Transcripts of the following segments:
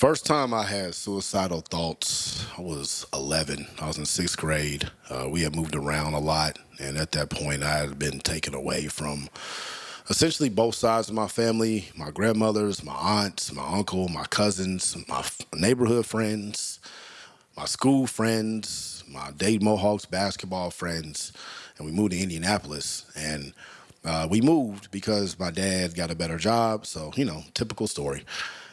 First time I had suicidal thoughts, I was 11. I was in sixth grade. We had moved around a lot, and at that point, I had been taken away from essentially both sides of my family: my grandmothers, my aunts, my uncle, my cousins, my neighborhood friends, my school friends, my Dade Mohawks basketball friends, and we moved to Indianapolis. And we moved because my dad got a better job. So, typical story.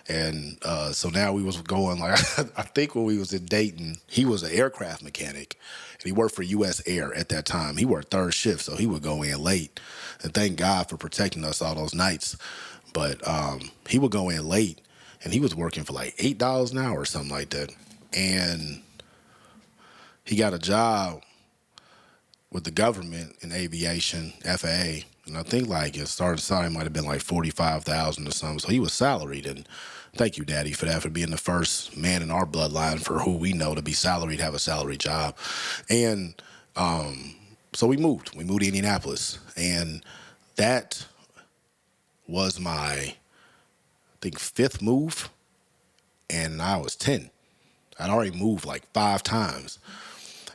And so now we was going like I think when we was in Dayton, he was an aircraft mechanic, and he worked for U.S. Air at that time. He worked third shift, so he would go in late. And thank God for protecting us all those nights. But he would go in late, and he was working for like $8 an hour or something like that. And he got a job with the government in aviation, FAA, and I think like his starting salary might have been like 45,000 or something. So he was salaried, and thank you, Daddy, for that, for being the first man in our bloodline for who we know to be salaried, have a salary job. And so we moved. We moved to Indianapolis, and that was my, I think, fifth move, and I was 10. I'd already moved like 5 times.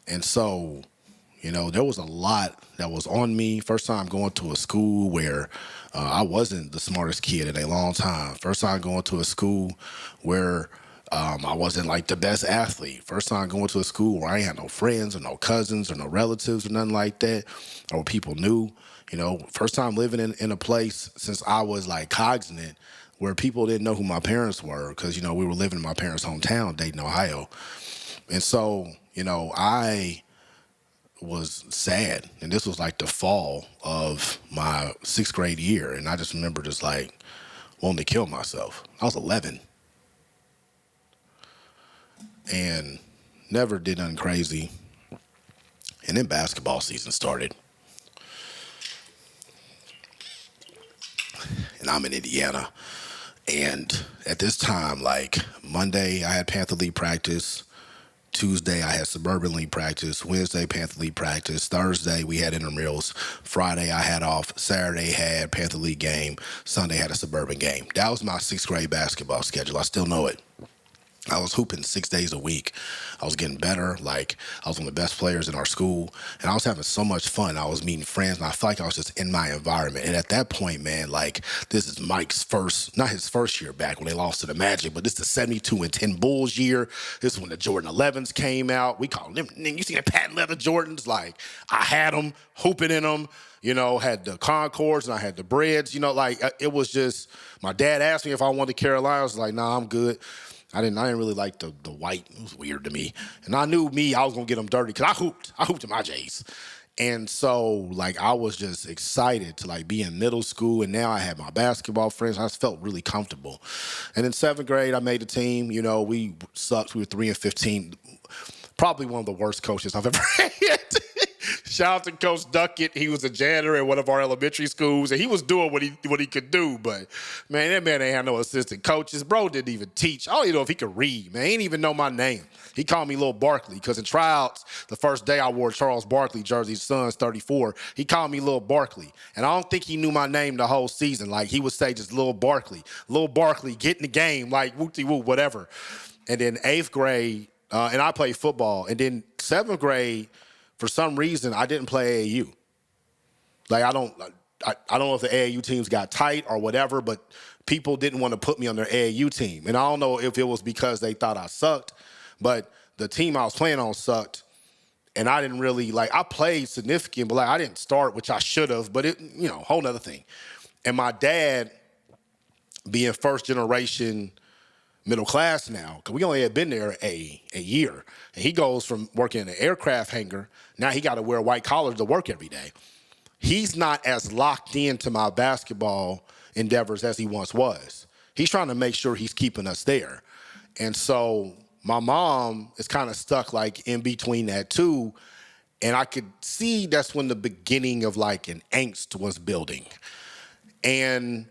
And so, there was a lot that was on me. First time going to a school where I wasn't the smartest kid in a long time. First time going to a school where I wasn't like the best athlete. First time going to a school where I ain't had no friends or no cousins or no relatives or nothing like that, or people knew. First time living in a place since I was like cognizant where people didn't know who my parents were because, we were living in my parents' hometown, Dayton, Ohio. And so, I was sad, and this was like the fall of my sixth grade year, and I just remember just like wanting to kill myself. I was 11 and never did nothing crazy, and then basketball season started, and I'm in Indiana, and at this time, like Monday I had Panther League practice, Tuesday, I had Suburban League practice. Wednesday, Panther League practice. Thursday, we had intramurals. Friday, I had off. Saturday, had Panther League game. Sunday, had a Suburban game. That was my sixth grade basketball schedule. I still know it. I was hooping 6 days a week. I was getting better. Like, I was one of the best players in our school. And I was having so much fun. I was meeting friends, and I felt like I was just in my environment. And at that point, man, like, this is Mike's first, not his first year back when they lost to the Magic, but this is the 72-10 Bulls year. This is when the Jordan 11s came out. We called them, you see the patent leather Jordans? Like, I had them, hooping in them. Had the Concords and I had the Breads. It was just, my dad asked me if I wanted Carolina. I was like, nah, I'm good. I didn't really like the white. It was weird to me. And I knew I was going to get them dirty because I hooped. I hooped in my J's. And so, I was just excited to, be in middle school. And now I had my basketball friends. I just felt really comfortable. And in seventh grade, I made the team. We sucked. We were 3-15. Probably one of the worst coaches I've ever had. Shout out to Coach Duckett. He was a janitor at one of our elementary schools, and he was doing what he could do. But, man, that man ain't had no assistant coaches. Bro didn't even teach. I don't even know if he could read, man. He didn't even know my name. He called me Lil Barkley because in tryouts, the first day I wore Charles Barkley jersey, Suns 34, he called me Lil Barkley. And I don't think he knew my name the whole season. Like, he would say just Lil Barkley. Lil Barkley, get in the game, like, whoop-de-whoop, whatever. And then eighth grade, and I played football. And then seventh grade, for some reason, I didn't play AAU. I don't know if the AAU teams got tight or whatever, but people didn't want to put me on their AAU team. And I don't know if it was because they thought I sucked, but the team I was playing on sucked. And I didn't really, I played significant, but, I didn't start, which I should have, but it, whole nother thing. And my dad, being first generation middle class now, because we only had been there a year. And he goes from working in an aircraft hangar, now he got to wear white collars to work every day. He's not as locked into my basketball endeavors as he once was. He's trying to make sure he's keeping us there. And so my mom is kind of stuck in between that too. And I could see that's when the beginning of an angst was building. And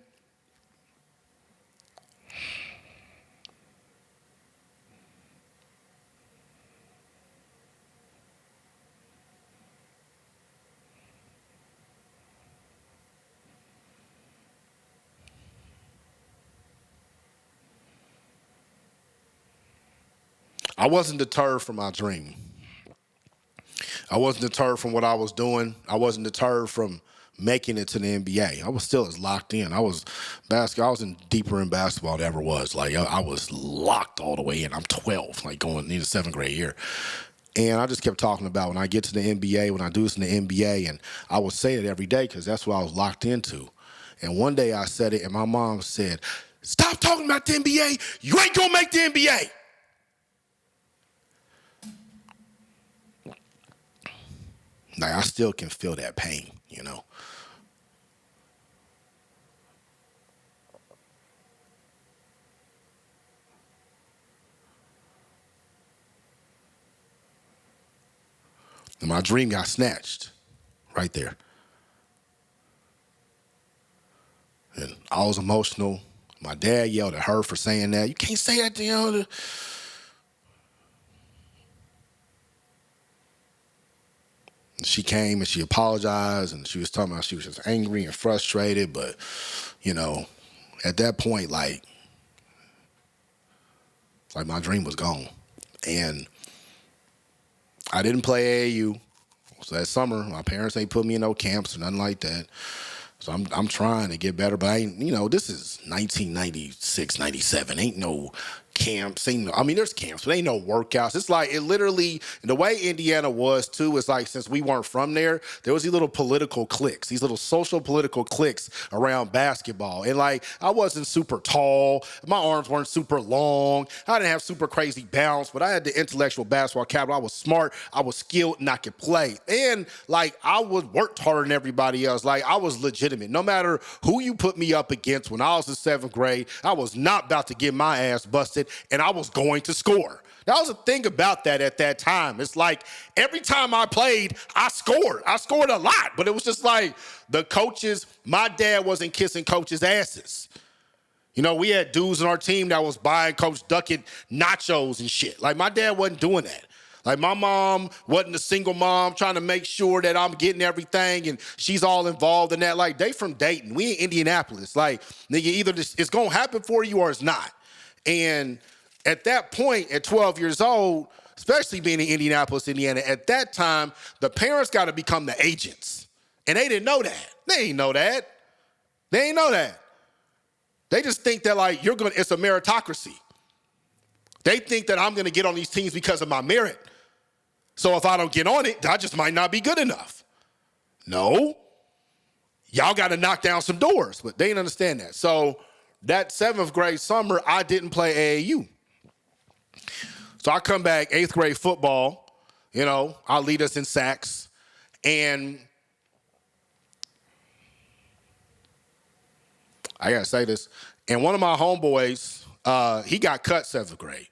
I wasn't deterred from my dream. I wasn't deterred from what I was doing. I wasn't deterred from making it to the NBA. I was still as locked in. I was deeper in basketball than ever was. Like I was locked all the way in. I'm 12, like going into 7th grade year. And I just kept talking about when I get to the NBA, when I do this in the NBA, and I would say it every day because that's what I was locked into. And one day I said it, and my mom said, "Stop talking about the NBA. You ain't gonna make the NBA." Like I still can feel that pain, you know. And my dream got snatched right there. And I was emotional. My dad yelled at her for saying that. You can't say that to him. She came and she apologized and she was talking about she was just angry and frustrated. But, you know, at that point, like my dream was gone. And I didn't play AAU. So that summer, my parents ain't put me in no camps or nothing like that. So I'm trying to get better, but I ain't, this is 1996, 97. Ain't no camps. There's camps, but ain't no workouts. It's like it literally, the way Indiana was too, is like since we weren't from there was these little political cliques, these little social political cliques around basketball. And like I wasn't super tall, my arms weren't super long, I didn't have super crazy bounce, but I had the intellectual basketball capital. I was smart, I was skilled, and I could play. And like I worked harder than everybody else. Like I was legitimate. No matter who you put me up against when I was in 7th grade, I was not about to get my ass busted, and I was going to score. That was the thing about that at that time. It's like every time I played, I scored. I scored a lot, but it was just like the coaches, my dad wasn't kissing coaches' asses. We had dudes on our team that was buying Coach Duckett nachos and shit. Like my dad wasn't doing that. Like my mom wasn't a single mom trying to make sure that I'm getting everything and she's all involved in that. Like they from Dayton, we in Indianapolis. Like nigga, either it's gonna happen for you or it's not. And at that point, at 12 years old, especially being in Indianapolis, Indiana, at that time, the parents got to become the agents. And they didn't know that. They ain't know that. They ain't know that. They just think that like it's a meritocracy. They think that I'm gonna get on these teams because of my merit. So if I don't get on it, I just might not be good enough. No. Y'all got to knock down some doors, but they didn't understand that. So that 7th grade summer, I didn't play AAU. So I come back, 8th grade football, I'll lead us in sacks. And I got to say this. And one of my homeboys, he got cut 7th grade.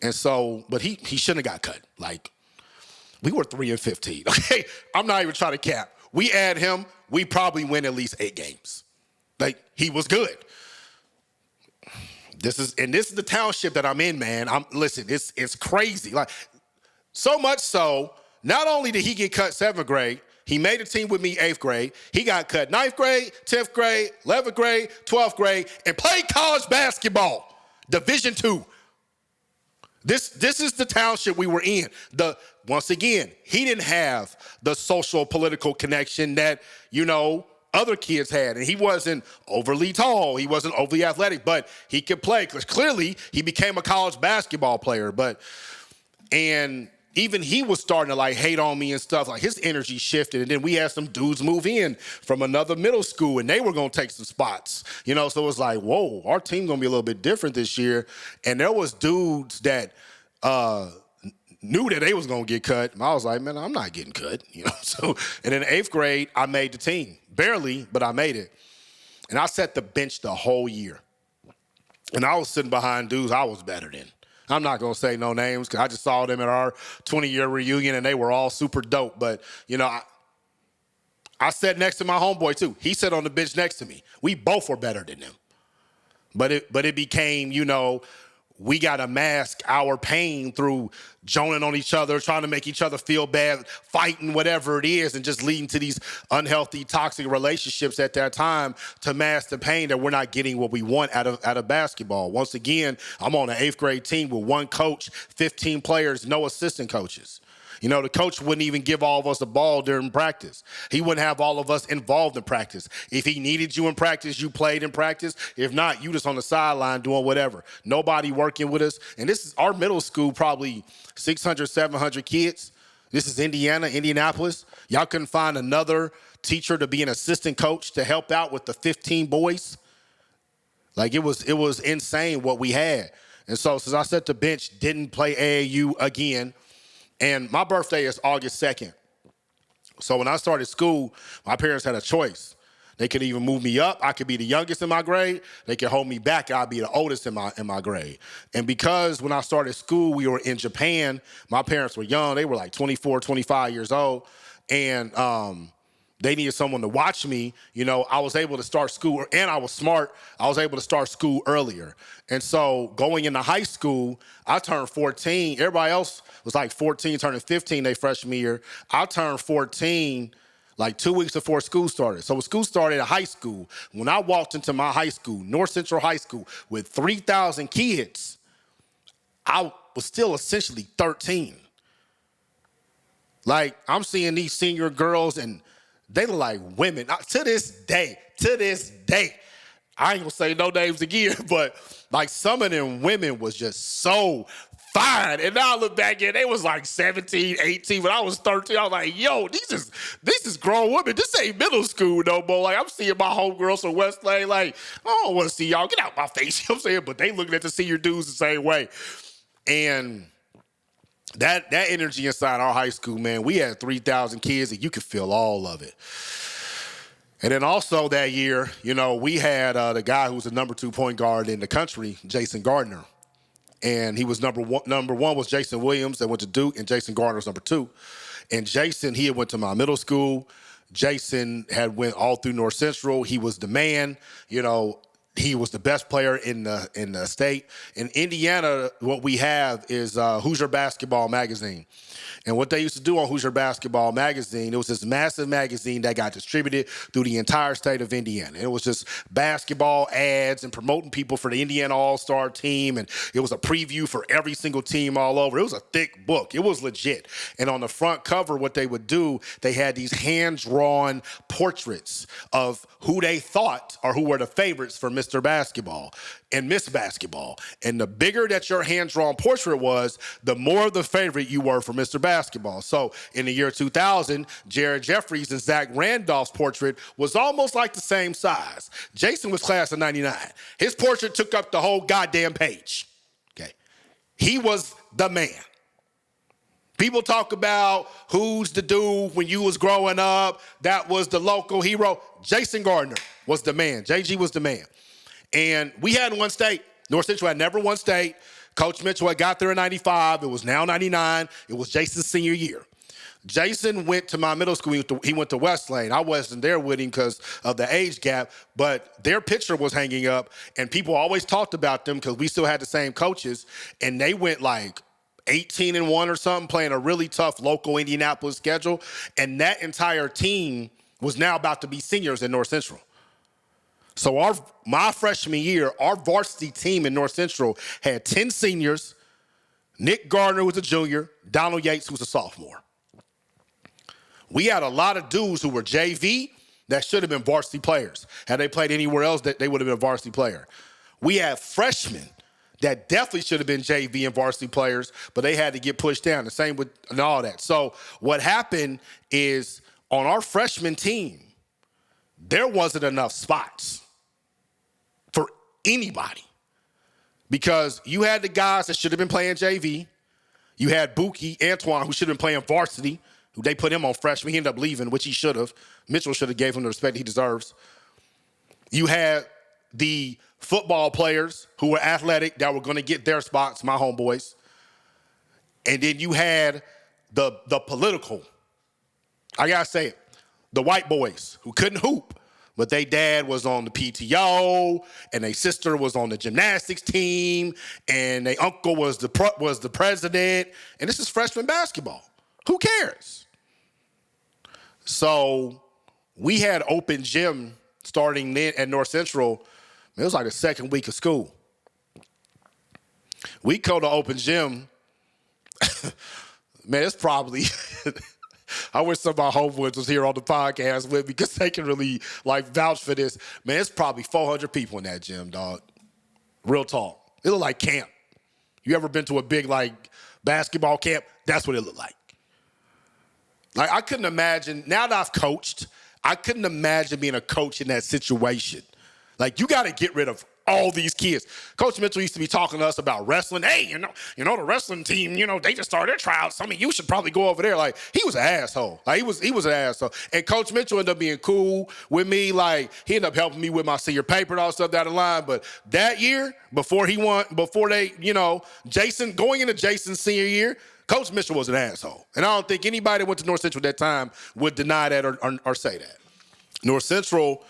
And so, but he shouldn't have got cut. Like, we were 3-15, okay? I'm not even trying to cap. We add him, we probably win at least 8 games. Like, he was good. This is the township that I'm in, man. Listen, it's crazy. Like, so much so, not only did he get cut 7th grade, he made a team with me 8th grade. He got cut 9th grade, 10th grade, 11th grade, 12th grade, and played college basketball, Division II. This is the township we were in. Once again, he didn't have the social political connection that, other kids had. And he wasn't overly tall. He wasn't overly athletic, but he could play because clearly he became a college basketball player. And even he was starting to like hate on me and stuff. Like his energy shifted. And then we had some dudes move in from another middle school and they were going to take some spots, so it was like, whoa, our team going to be a little bit different this year. And there was dudes that knew that they was going to get cut. And I was like, man, I'm not getting cut, So, and in 8th grade, I made the team. Barely, but I made it. And I set the bench the whole year. And I was sitting behind dudes I was better than. I'm not going to say no names because I just saw them at our 20-year reunion and they were all super dope. But, I sat next to my homeboy too. He sat on the bench next to me. We both were better than them. But it became, we got to mask our pain through joning on each other, trying to make each other feel bad, fighting, whatever it is, and just leading to these unhealthy, toxic relationships at that time to mask the pain that we're not getting what we want out of basketball. Once again, I'm on an 8th grade team with one coach, 15 players, no assistant coaches. You know, the coach wouldn't even give all of us the ball during practice. He wouldn't have all of us involved in practice. If he needed you in practice, you played in practice. If not, you just on the sideline doing whatever. Nobody working with us. And this is our middle school, probably 600, 700 kids. This is Indiana, Indianapolis. Y'all couldn't find another teacher to be an assistant coach to help out with the 15 boys. Like, it was insane what we had. And so since I set the bench, didn't play AAU again. And my birthday is August 2nd. So when I started school, my parents had a choice. They could even move me up. I could be the youngest in my grade. They could hold me back. I'd be the oldest in my grade. And because when I started school, we were in Japan, my parents were young. They were like 24, 25 years old. And they needed someone to watch me. You know, I was able to start school, and I was smart. I was able to start school earlier. And so going into high school, I turned 14. Everybody else was like 14, turning 15 their freshman year. I turned 14 like 2 weeks before school started. So when school started at high school, when I walked into my high school, North Central High School, with 3,000 kids, I was still essentially 13. Like, I'm seeing these senior girls, and they look like women. To this day, I ain't gonna say no names again, but like some of them women was just so fine. And now I look back and they was like 17, 18. When I was 13, I was like, yo, this is grown women. This ain't middle school no more. Like, I'm seeing my homegirls from West Lane, like, I don't want to see y'all. Get out my face, you know what I'm saying? But they looking at the senior dudes the same way. And that energy inside our high school, man, we had 3,000 kids, and you could feel all of it. And then also that year, you know, we had the guy who was the number 2 point guard in the country, Jason Gardner. And he was number one was Jason Williams that went to Duke, and Jason Gardner was number 2. And Jason, he had went to my middle school. Jason had went all through North Central. He was the man, you know. He was the best player in the state. In Indiana, what we have is Hoosier Basketball Magazine. And what they used to do on Hoosier Basketball Magazine, it was this massive magazine that got distributed through the entire state of Indiana. It was just basketball ads and promoting people for the Indiana All-Star team, and it was a preview for every single team all over. It was a thick book. It was legit. And on the front cover, what they would do, they had these hand-drawn portraits of who they thought or who were the favorites for Mr. Basketball and Miss Basketball. And the bigger that your hand-drawn portrait was, the more of the favorite you were for Mr. Basketball. So in the year 2000, Jared Jeffries and Zach Randolph's portrait was almost like the same size. Jason was class of 99. His portrait took up the whole goddamn page. Okay. He was the man. People talk about who's the dude when you was growing up. That was the local hero. Jason Gardner was the man. JG was the man. And we hadn't won state. North Central had never won state. Coach Mitchell had got there in 95. It was now 99. It was Jason's senior year. Jason went to my middle school. He went to West Lane. I wasn't there with him because of the age gap, but their picture was hanging up, and people always talked about them because we still had the same coaches, and they went like 18-1 or something, playing a really tough local Indianapolis schedule, and that entire team was now about to be seniors in North Central. So my freshman year, our varsity team in North Central had 10 seniors. Nick Gardner was a junior. Donald Yates was a sophomore. We had a lot of dudes who were JV that should have been varsity players. Had they played anywhere else, they would have been a varsity player. We had freshmen that definitely should have been JV and varsity players, but they had to get pushed down. The same with and all that. So what happened is on our freshman team, there wasn't enough spots for anybody because you had the guys that should have been playing JV. You had Buki, Antoine, who should have been playing varsity, who they put him on freshman. He ended up leaving, which he should have. Mitchell should have gave him the respect he deserves. You had the football players who were athletic that were going to get their spots, my homeboys. And then you had the political, I got to say it, the white boys who couldn't hoop, But they dad was on the PTO, and their sister was on the gymnastics team, and their uncle was the president, and this is freshman basketball. Who cares? So we had open gym starting then at North Central. It was like the second week of school. We go to open gym. Man, it's probably, I wish some of my homeboys was here on the podcast with me because they can really like vouch for this. Man, it's probably 400 people in that gym, dog. Real talk. It looked like camp. You ever been to a big like basketball camp? That's what it looked like. Like I couldn't imagine, now that I've coached, I couldn't imagine being a coach in that situation. Like you got to get rid of all these kids. Coach Mitchell used to be talking to us about wrestling. Hey, you know the wrestling team, they just started their tryouts. Some of you should probably go over there. Like he was an asshole. Like he was an asshole. And Coach Mitchell ended up being cool with me. Like he ended up helping me with my senior paper and all stuff down the line. But that year, before Jason, going into Jason's senior year, Coach Mitchell was an asshole. And I don't think anybody that went to North Central at that time would deny that or say that. North Central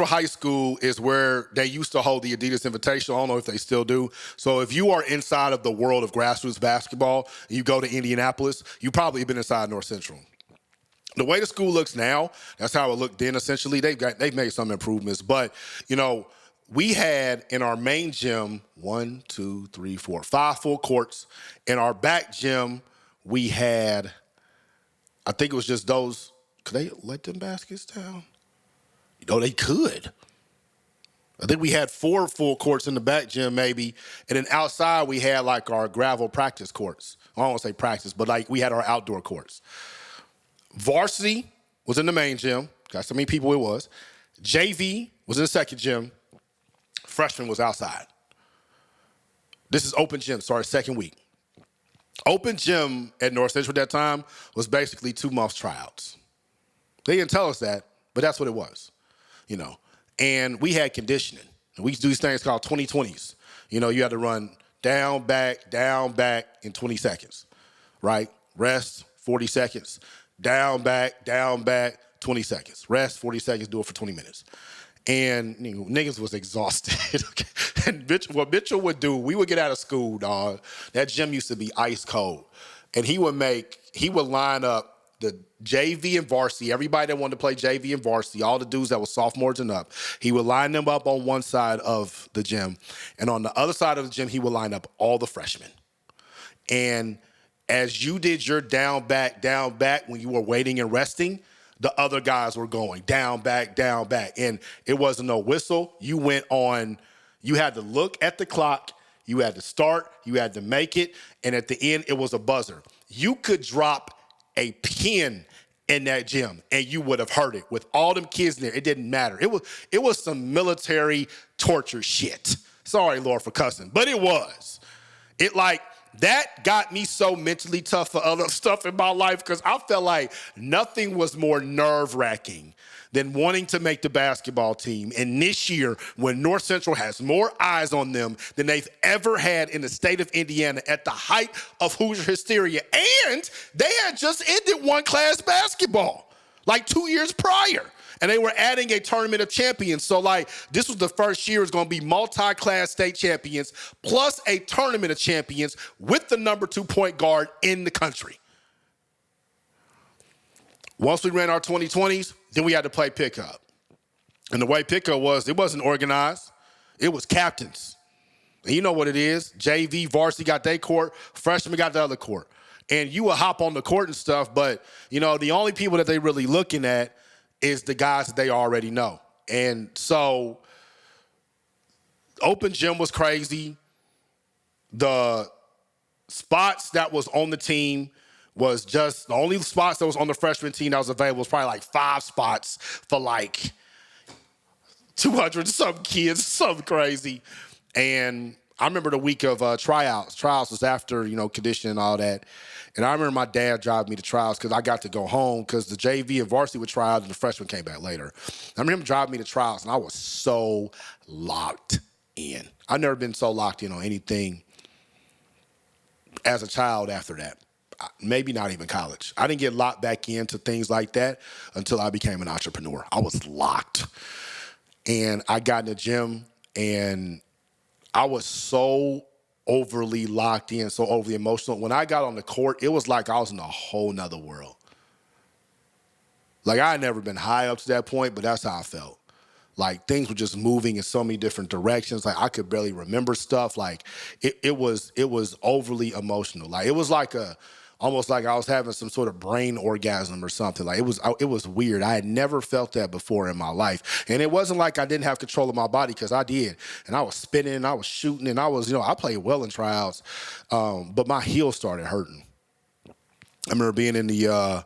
High School is where they used to hold the Adidas Invitational. I don't know if they still do. So if you are inside of the world of grassroots basketball and you go to Indianapolis, you've probably been inside North Central. The way the school looks now, that's how it looked then essentially. They've made some improvements. But, we had in our main gym 5 full courts. In our back gym, we had, I think it was just those. Could they let them baskets down? They could. I think we had 4 full courts in the back gym maybe, and then outside we had like our gravel practice courts. I don't want to say practice, but like we had our outdoor courts. Varsity was in the main gym. Got so many people it was. JV was in the second gym. Freshman was outside. This is open gym, started second week. Open gym at North Central at that time was basically 2 months tryouts. They didn't tell us that, but that's what it was, And we had conditioning. And we used to do these things called 20-20s. You had to run down, back in 20 seconds, right? Rest, 40 seconds. Down, back, 20 seconds. Rest, 40 seconds, do it for 20 minutes. And niggas was exhausted. And what Mitchell would do, we would get out of school, dog. That gym used to be ice cold. And he would line up the JV and varsity, everybody that wanted to play JV and varsity, all the dudes that were sophomores and up, he would line them up on one side of the gym. And on the other side of the gym, he would line up all the freshmen. And as you did your down, back, when you were waiting and resting, the other guys were going down, back. And it wasn't no whistle. You had to look at the clock. You had to start. You had to make it. And at the end, it was a buzzer. You could drop a pin in that gym and you would have heard it with all them kids in there. It didn't matter. It was some military torture shit. Sorry, Lord, for cussing, but it was. That got me so mentally tough for other stuff in my life because I felt like nothing was more nerve-wracking than wanting to make the basketball team. And this year, when North Central has more eyes on them than they've ever had in the state of Indiana at the height of Hoosier hysteria, and they had just ended one-class basketball like 2 years prior. And they were adding a tournament of champions. So, this was the first year it's going to be multi-class state champions plus a tournament of champions with the number 2 point guard in the country. Once we ran our 20-20s, then we had to play pickup. And the way pickup was, it wasn't organized. It was captains. And you know what it is. JV, varsity got their court. Freshmen got the other court. And you would hop on the court and stuff, but, the only people that they really looking at is the guys that they already know. And so open gym was crazy. The spots that was on the team was just the only spots that was on the freshman team that was available was probably 5 spots for 200 some kids, something crazy. And I remember the week of tryouts. Tryouts was after, conditioning and all that. And I remember my dad driving me to tryouts because I got to go home because the JV and varsity would try out and the freshmen came back later. I remember him driving me to tryouts and I was so locked in. I've never been so locked in on anything as a child after that. maybe not even college. I didn't get locked back into things like that until I became an entrepreneur. I was locked. And I got in the gym and I was so overly locked in, so overly emotional. When I got on the court, it was like I was in a whole nother world. Like I had never been high up to that point, but that's how I felt. Like things were just moving in so many different directions. Like I could barely remember stuff. Like it was overly emotional. Like it was like almost like I was having some sort of brain orgasm or something. Like it was weird. I had never felt that before in my life. And it wasn't like I didn't have control of my body, because I did. And I was spinning and I was shooting and I was, I played well in tryouts. But my heel started hurting. I remember being in the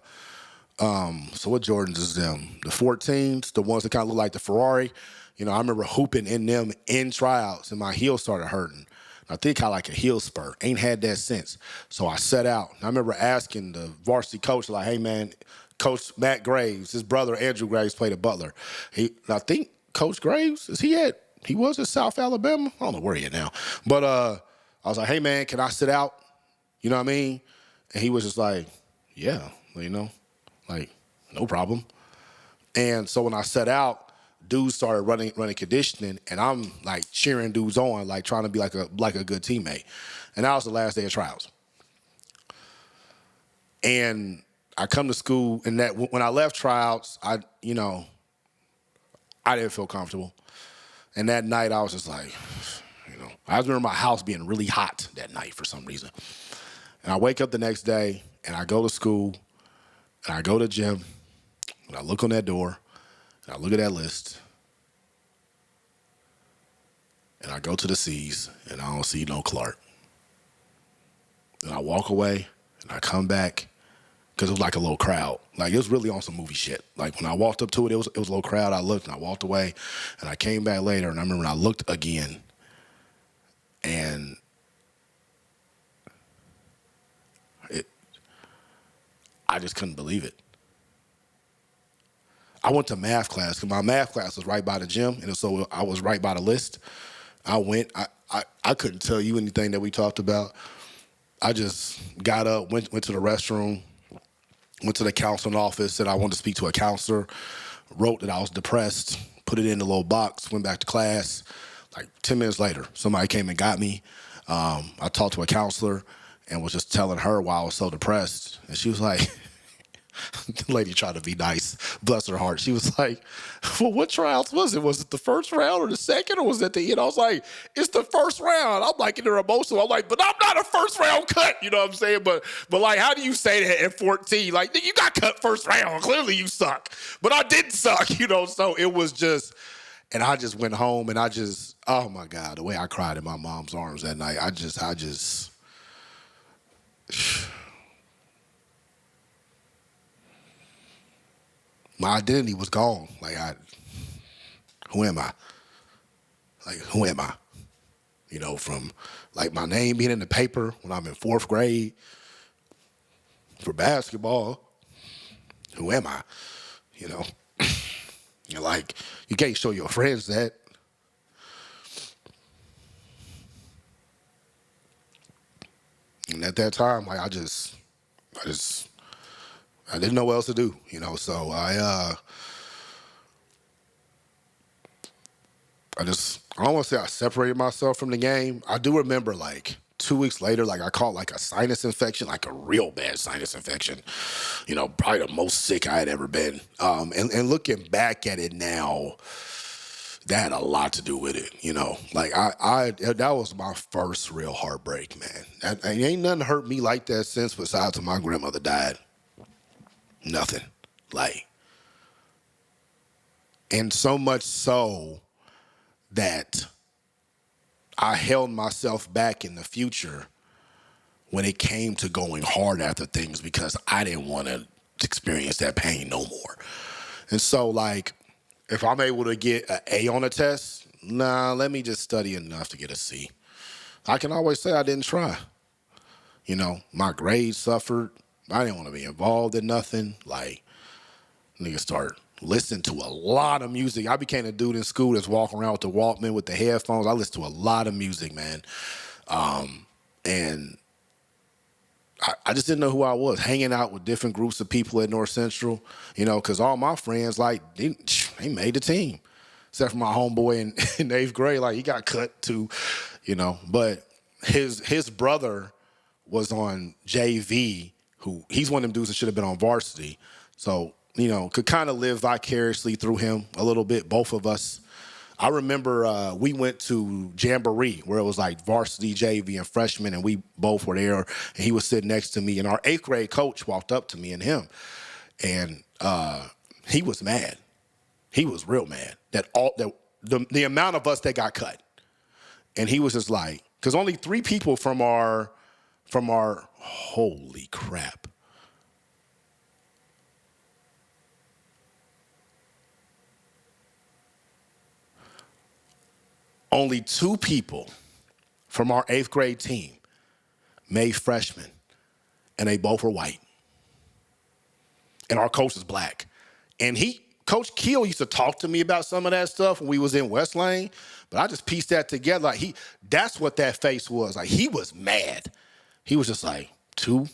so what Jordans is them? The 14s, the ones that kind of look like the Ferrari. I remember hooping in them in tryouts, and my heel started hurting. I think I like a heel spur. Ain't had that since. So I set out. And I remember asking the varsity coach, like, hey, man, Coach Matt Graves, his brother Andrew Graves played at Butler. I think Coach Graves, he was at South Alabama? I don't know where he is now. But I was like, hey, man, can I sit out? You know what I mean? And he was just like, yeah, like, no problem. And so when I set out, dudes started running conditioning, and I'm like cheering dudes on, like trying to be like a good teammate. And that was the last day of trials. And I come to school, and that when I left tryouts, I didn't feel comfortable. And that night I was just like, I remember my house being really hot that night for some reason. And I wake up the next day, and I go to school, and I go to the gym, and I look on that door, and I look at that list, and I go to the C's, and I don't see no Clark. And I walk away, and I come back, because it was like a little crowd. Like, it was really on some movie shit. Like, when I walked up to it, it was a little crowd. I looked, and I walked away, and I came back later, and I remember when I looked again, and I just couldn't believe it. I went to math class, because my math class was right by the gym, and so I was right by the list. I went. I couldn't tell you anything that we talked about. I just got up, went to the restroom, went to the counseling office, said I wanted to speak to a counselor, wrote that I was depressed, put it in the little box, went back to class. Like 10 minutes later, somebody came and got me. I talked to a counselor and was just telling her why I was so depressed. And she was like, the lady tried to be nice, bless her heart. She was like, well, what tryouts was it? Was it the first round or the second, or was it the end? I was like, it's the first round. I'm like, in her emotional. I'm like, but I'm not a first round cut. You know what I'm saying? But like, how do you say that at 14? Like, you got cut first round. Clearly you suck. But I didn't suck, so it was just, and I just went home and oh my God, the way I cried in my mom's arms that night, I just, my identity was gone. Like, who am I? Like, who am I? From like my name being in the paper when I'm in 4th grade for basketball. Who am I? You're like, you can't show your friends that. And at that time, like, I didn't know what else to do, so I don't want to say I separated myself from the game. I do remember, like, 2 weeks later, like, I caught, like, a sinus infection, like a real bad sinus infection. Probably the most sick I had ever been. And looking back at it now, that had a lot to do with it, Like, that was my first real heartbreak, man. And ain't nothing hurt me like that since, besides when my grandmother died. Nothing. Like, and so much so that I held myself back in the future when it came to going hard after things, because I didn't want to experience that pain no more. And so, like, if I'm able to get an A on a test, let me just study enough to get a C. I can always say I didn't try. My grades suffered. I didn't want to be involved in nothing. Like, niggas start listening to a lot of music. I became a dude in school that's walking around with the Walkman with the headphones. I listened to a lot of music, man. And I just didn't know who I was, hanging out with different groups of people at North Central, because all my friends, like, they made the team. Except for my homeboy in eighth grade, like, he got cut too, But his brother was on JV, he's one of them dudes that should have been on varsity. So, could kind of live vicariously through him a little bit, both of us. I remember we went to Jamboree where it was like varsity, JV, and freshman, and we both were there. And he was sitting next to me, and our eighth grade coach walked up to me and him, and he was mad. He was real mad that the amount of us that got cut, and he was just like, because only 3 people from our holy crap. Only 2 people from our 8th grade team made freshmen, and they both were white. And our coach is black. And Coach Keel used to talk to me about some of that stuff when we was in West Lane, but I just pieced that together. Like that's what that face was. Like he was mad. He was just like, 2.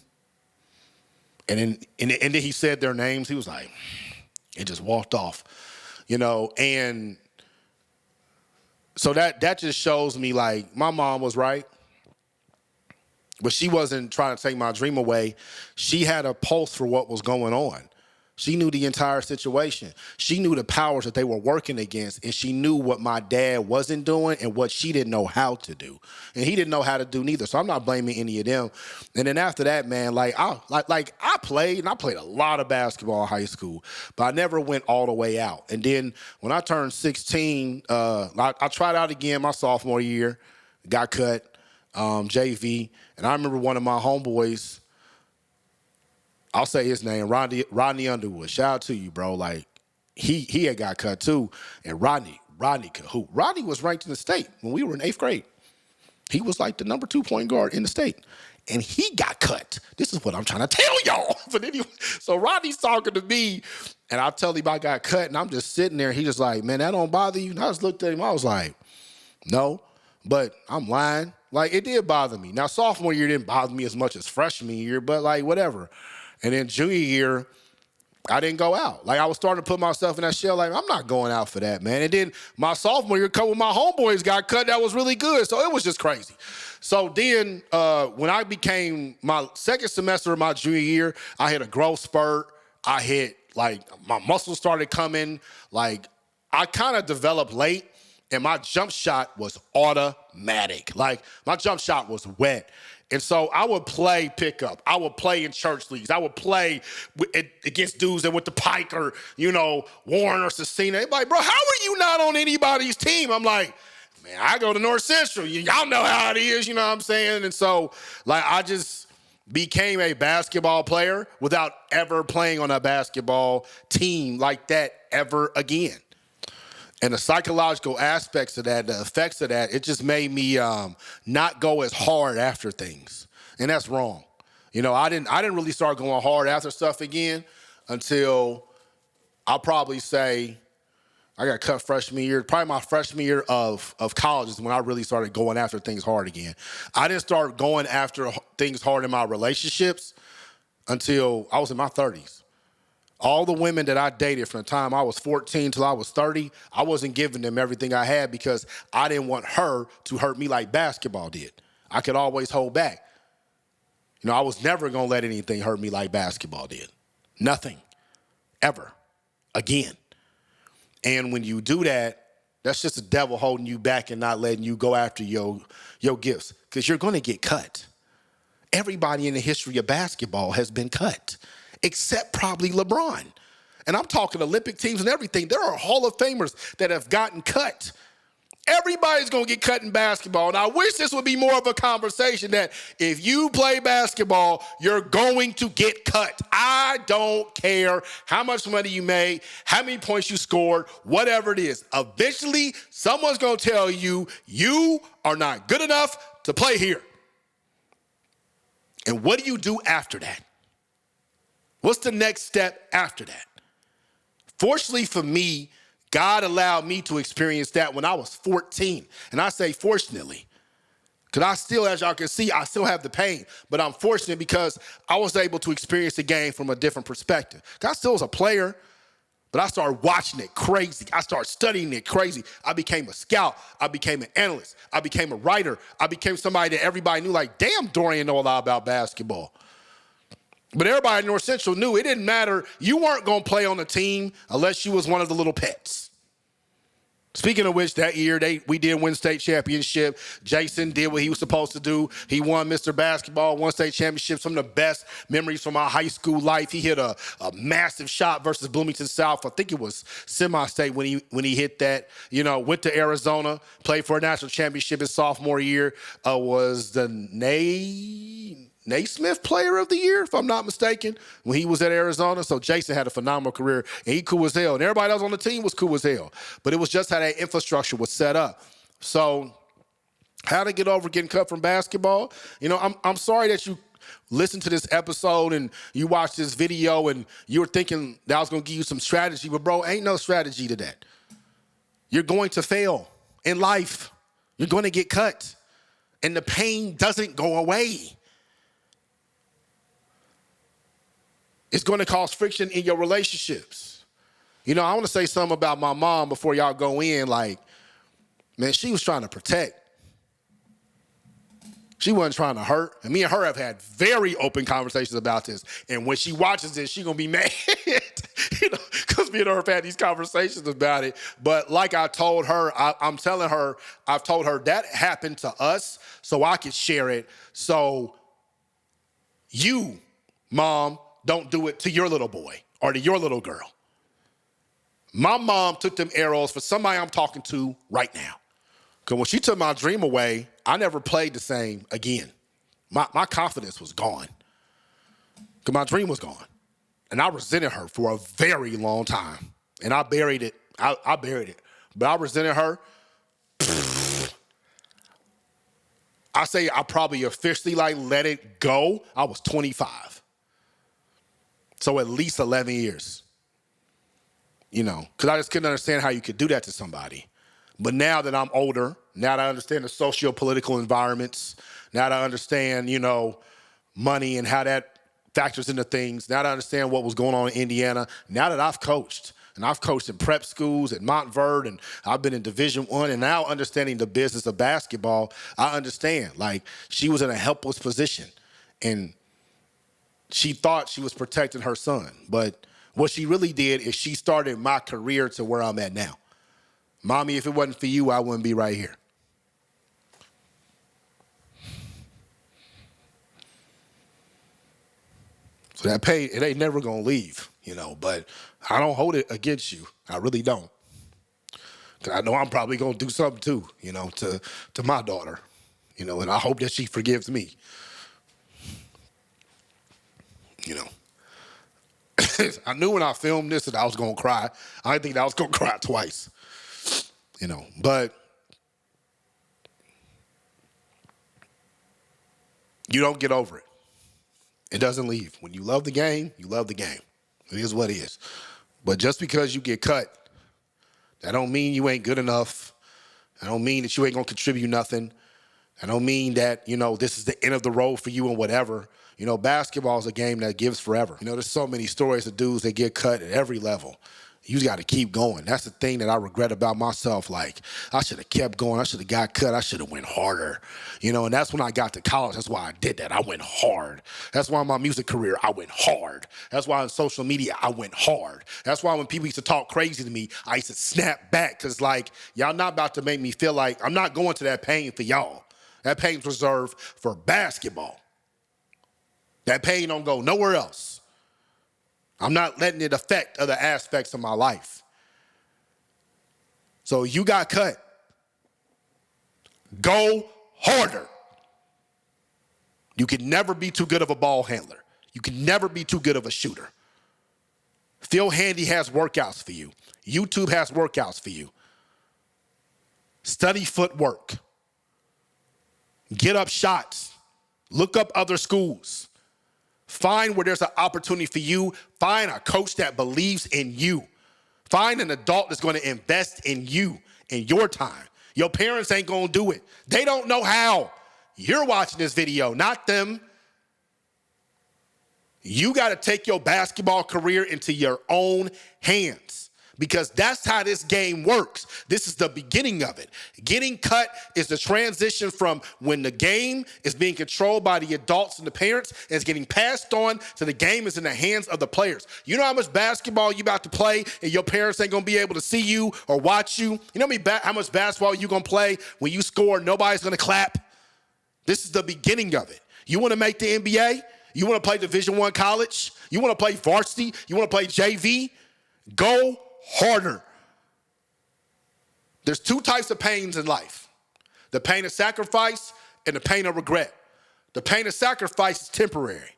And then he said their names. He was like, and just walked off, and so that just shows me, like, my mom was right, but she wasn't trying to take my dream away. She had a pulse for what was going on. She knew the entire situation. She knew the powers that they were working against, and she knew what my dad wasn't doing and what she didn't know how to do. And he didn't know how to do neither, so I'm not blaming any of them. And then after that, man, I played a lot of basketball in high school, but I never went all the way out. And then when I turned 16, I tried out again my sophomore year, got cut, JV, and I remember one of my homeboys, I'll say his name, Rodney Underwood. Shout out to you, bro. Like, he had got cut too. And Rodney was ranked in the state when we were in 8th grade. He was like the number 2 point guard in the state. And he got cut. This is what I'm trying to tell y'all. But anyway, so Rodney's talking to me, and I tell him I got cut, and I'm just sitting there. He just like, man, that don't bother you? And I just looked at him. I was like, no, but I'm lying. Like, it did bother me. Now, sophomore year didn't bother me as much as freshman year, but like, whatever. And then junior year, I didn't go out. Like, I was starting to put myself in that shell, like, I'm not going out for that, man. And then my sophomore year, a couple of my homeboys got cut. That was really good. So it was just crazy. So then when I became my second semester of my junior year, I hit a growth spurt. I hit, like, my muscles started coming. Like, I kind of developed late, and my jump shot was automatic. Like, my jump shot was wet. And so I would play pickup. I would play in church leagues. I would play against dudes that went to Pike or, Warren or Cecina. They're like, bro, how are you not on anybody's team? I'm like, man, I go to North Central. Y'all know how it is, you know what I'm saying? And so, like, I just became a basketball player without ever playing on a basketball team like that ever again. And the psychological aspects of that, the effects of that, it just made me not go as hard after things. And that's wrong. I didn't really start going hard after stuff again until I'll probably say I got cut freshman year. Probably my freshman year of college is when I really started going after things hard again. I didn't start going after things hard in my relationships until I was in my 30s. All the women that I dated from the time I was 14 till I was 30, I wasn't giving them everything I had because I didn't want her to hurt me like basketball did. I could always hold back. I was never going to let anything hurt me like basketball did. Nothing. Ever. Again. And when you do that, that's just the devil holding you back and not letting you go after your gifts because you're going to get cut. Everybody in the history of basketball has been cut. Except probably LeBron. And I'm talking Olympic teams and everything. There are Hall of Famers that have gotten cut. Everybody's going to get cut in basketball. And I wish this would be more of a conversation that if you play basketball, you're going to get cut. I don't care how much money you made, how many points you scored, whatever it is. Eventually, someone's going to tell you, you are not good enough to play here. And what do you do after that? What's the next step after that? Fortunately for me, God allowed me to experience that when I was 14. And I say fortunately, Because I still, as y'all can see, I still have the pain. But I'm fortunate because I was able to experience the game from a different perspective. I still was a player, but I started watching it crazy. I started studying it crazy. I became a scout. I became an analyst. I became a writer. I became somebody that everybody knew, like, damn, Dorian know a lot about basketball. But everybody in North Central knew it didn't matter. You weren't going to play on the team unless you was one of the little pets. Speaking of which, that year, we did win state championship. Jason did what he was supposed to do. He won Mr. Basketball, won state championship. Some of the best memories from my high school life. He hit a massive shot versus Bloomington South. I think it was semi-state when he hit that. You know, went to Arizona, played for a national championship his sophomore year. Was the Naismith Player of the Year, if I'm not mistaken, when he was at Arizona. So Jason had a phenomenal career, and he cool as hell. And everybody else on the team was cool as hell. But it was just how that infrastructure was set up. So how to get over getting cut from basketball? You know, I'm sorry that you listened to this episode and you watched this video and you were thinking that I was going to give you some strategy. But, bro, ain't no strategy to that. You're going to fail in life. You're going to get cut. And the pain doesn't go away. It's going to cause friction in your relationships. You know, I want to say something about my mom before y'all go in. Like, man, she was trying to protect. She wasn't trying to hurt. And me and her have had very open conversations about this. And when she watches this, she's going to be mad, you know, because me and her have had these conversations about it. But like I told her, I'm telling her, I've told her that happened to us so I could share it. So you, Mom, don't do it to your little boy or to your little girl. My mom took them arrows for somebody I'm talking to right now. Because when she took my dream away, I never played the same again. My confidence was gone. Because my dream was gone. And I resented her for a very long time. And I buried it. I buried it. But I resented her. I say I probably officially let it go. I was 25. So at least 11 years, you know, because I just couldn't understand how you could do that to somebody. But now that I'm older, now that I understand the socio-political environments, now that I understand, you know, money and how that factors into things, now that I understand what was going on in Indiana, now that I've coached, and I've coached in prep schools at Montverde, and I've been in Division I, and now understanding the business of basketball, I understand. Like, she was in a helpless position, and she thought she was protecting her son. But what she really did is she started my career to where I'm at now. Mommy, if it wasn't for you, I wouldn't be right here. So that pain, it ain't never going to leave, you know, but I don't hold it against you. I really don't. Because I know I'm probably going to do something too, you know, to my daughter, you know, and I hope that she forgives me. You know, I knew when I filmed this that I was going to cry. I didn't think that I was going to cry twice, you know, but you don't get over it. It doesn't leave. When you love the game, you love the game. It is what it is. But just because you get cut, that don't mean you ain't good enough. That don't mean that you ain't going to contribute nothing. That don't mean that, you know, this is the end of the road for you and whatever. You know, basketball is a game that gives forever. You know, there's so many stories of dudes that get cut at every level. You got to keep going. That's the thing that I regret about myself. Like, I should have kept going. I should have got cut. I should have went harder. You know, and that's when I got to college. That's why I did that. I went hard. That's why in my music career, I went hard. That's why in social media, I went hard. That's why when people used to talk crazy to me, I used to snap back because, like, y'all not about to make me feel like I'm not going to that pain for y'all. That pain's reserved for basketball. That pain don't go nowhere else. I'm not letting it affect other aspects of my life. So you got cut. Go harder. You can never be too good of a ball handler. You can never be too good of a shooter. Phil Handy has workouts for you. YouTube has workouts for you. Study footwork. Get up shots. Look up other schools. Find where there's an opportunity for you. Find a coach that believes in you. Find an adult that's going to invest in you, in your time. Your parents ain't going to do it. They don't know how. You're watching this video, not them. You got to take your basketball career into your own hands because that's how this game works. This is the beginning of it. Getting cut is the transition from when the game is being controlled by the adults and the parents and it's getting passed on to the game is in the hands of the players. You know how much basketball you about to play and your parents ain't going to be able to see you or watch you? You know how much basketball you going to play when you score, nobody's going to clap? This is the beginning of it. You want to make the NBA? You want to play Division I college? You want to play varsity? You want to play JV? Go harder. There's two types of pains in life. The pain of sacrifice and the pain of regret. The pain of sacrifice is temporary.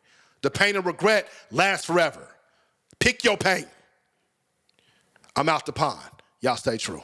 The pain of regret lasts forever. Pick your pain. I'm out the pond. Y'all stay true.